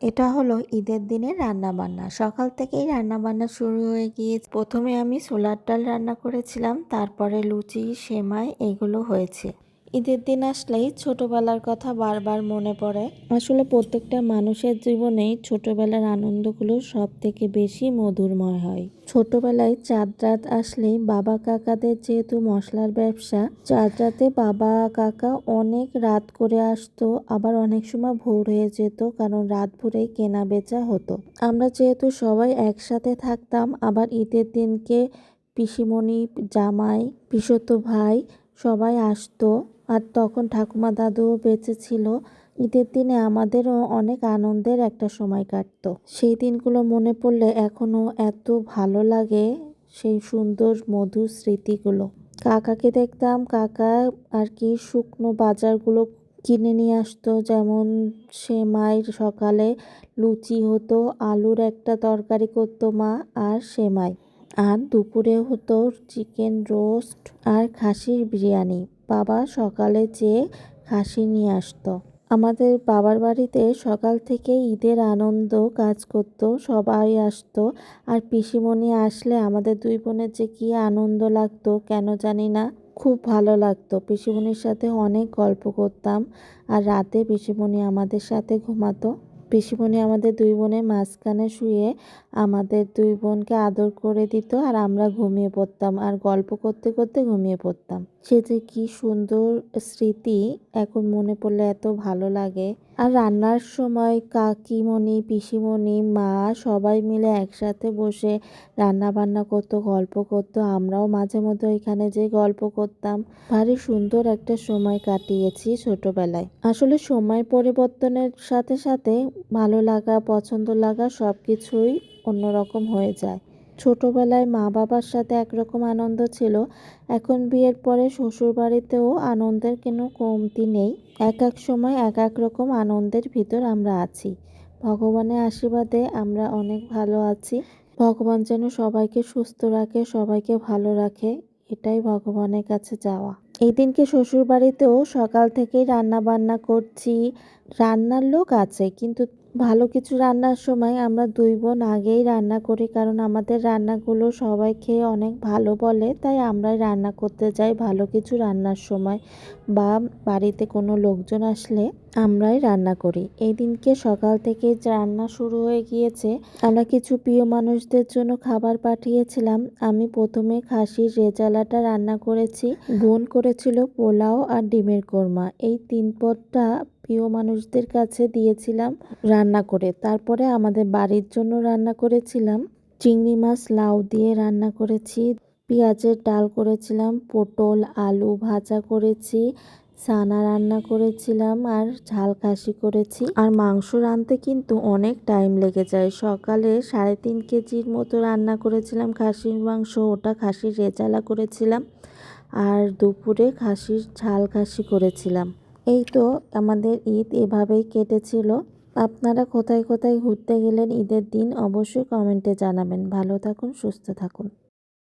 এটা হলো ঈদের দিনের রান্নাবান্না। সকাল থেকেই রান্নাবান্না শুরু হয়ে গিয়েছে। প্রথমে আমি ছোলার ডাল রান্না করেছিলাম, তারপরে লুচি, সেমাই এগুলো হয়েছে। ঈদের দিন আসলেই ছোটবেলার কথা বারবার মনে পড়ে। আসলে প্রত্যেকটা মানুষের জীবনেই ছোটবেলার আনন্দগুলো সব থেকে বেশি মধুরময় হয়। ছোটবেলায় চাঁদ রাত আসলেই বাবা কাকাদের যেহেতু মশলার ব্যবসা, চাঁদ রাতে বাবা কাকা অনেক রাত করে আসতো, আবার অনেক সময় ভোর হয়ে যেত, কারণ রাত ভোরেই কেনা বেচা হতো। আমরা যেহেতু সবাই একসাথে থাকতাম, আবার ঈদের দিনকে পিসিমণি, জামাই, পিসতো ভাই সবাই আসতো। আর তখন ঠাকুমা দাদুও বেঁচে ছিল। ঈদের দিনে আমাদেরও অনেক আনন্দের একটা সময় কাটতো। সেই দিনগুলো মনে পড়লে এখনো এত ভালো লাগে, সেই সুন্দর মধুর স্মৃতিগুলো। কাকাকে দেখতাম, কাকা আর কি শুকনো বাজারগুলো কিনে নিয়ে আসতো, যেমন সেমাই, সকালে লুচি হতো, আলুর একটা তরকারি করতো মা, আর সেমাই। আর দুপুরে হতো চিকেন রোস্ট আর খাসির বিরিয়ানি। বাবা সকালে যেয়ে খাসি নিয়ে আসতো। আমাদের বাবার বাড়িতে সকাল থেকে ঈদের আনন্দ কাজ করত, সবাই আসতো। আর পিসিমণি আসলে আমাদের দুই বোনের যে কি আনন্দ লাগতো কেন জানি না, খুব ভালো লাগতো। পিসিমণির সাথে অনেক গল্প করতাম, আর রাতে পিসিমণি আমাদের সাথে ঘুমাতো। পিসিমণি আমাদের দুই বোনের মাঝখানে শুয়ে আমাদের দুই বোনকে আদর করে দিত, আর আমরা ঘুমিয়ে পড়তাম, আর গল্প করতে করতে ঘুমিয়ে পড়তাম। সে যে কি সুন্দর স্মৃতি, এখন মনে পড়লে এত ভালো লাগে। আর রান্নার সময় কাকিমণি, পিসিমণি, মা সবাই মিলে একসাথে বসে রান্না বান্না করতো, গল্প করতো। আমরাও মাঝে মধ্যে এখানে যে গল্প করতাম। ভারী সুন্দর একটা সময় কাটিয়েছি ছোটবেলায়। আসলে সময় পরিবর্তনের সাথে সাথে ভালো লাগা, পছন্দ লাগা সবকিছুই অন্যরকম হয়ে যায়। ছোটবেলায় মা বাবার সাথে একরকম আনন্দ ছিল, এখন বিয়ের পরে শ্বশুর বাড়িতেও আনন্দের কোনো কমতি নেই। এক এক সময় এক এক রকম আনন্দের ভিতর আমরা আছি। ভগবানের আশীর্বাদে আমরা অনেক ভালো আছি। ভগবান যেন সবাইকে সুস্থ রাখে, সবাইকে ভালো রাখে, এটাই ভগবানের কাছে যাওয়া। এই দিনকে শ্বশুর বাড়িতেও সকাল থেকেই রান্না বান্না করছি। রান্নার লোক আছে, কিন্তু ভালো কিছু রান্নার সময় আমরা দুই বোন আগেই রান্না করি, কারণ আমাদের রান্নাগুলো সবাই খেয়ে অনেক ভালো বলে, তাই আমরাই রান্না করতে যাই ভালো কিছু রান্নার সময়, বা বাড়িতে কোনো লোকজন আসলে আমরাই রান্না করি। এই দিনকে সকাল থেকে রান্না শুরু হয়ে গিয়েছে। আমরা কিছু প্রিয় মানুষদের জন্য খাবার পাঠিয়েছিলাম। আমি প্রথমে খাসির রেজালাটা রান্না করেছি, বোন করেছিল পোলাও আর ডিমের কোরমা। এই তিন পদটা প্রিয় মানুষদের কাছে দিয়েছিলাম রান্না করে। তারপরে আমাদের বাড়ির জন্য রান্না করেছিলাম চিংড়ি মাছ লাউ দিয়ে রান্না করেছি, পেঁয়াজের ডাল করেছিলাম, পটল আলু ভাজা করেছি, সানা রান্না করেছিলাম, আর ঝাল খাসি করেছি। আর মাংস রাঁধতে কিন্তু অনেক টাইম লেগে যায়। সকালে 3.5 কেজির মতো রান্না করেছিলাম খাসির মাংস, ওটা খাসির রেজালা করেছিলাম। আর দুপুরে খাসির ঝাল খাসি করেছিলাম। এই তো আমাদের ঈদ এভাবেই কেটেছিল। আপনারা কোথায় কোথায় ঘুরতে গেলেন ঈদের দিন অবশ্যই কমেন্টে জানাবেন। ভালো থাকুন, সুস্থ থাকুন।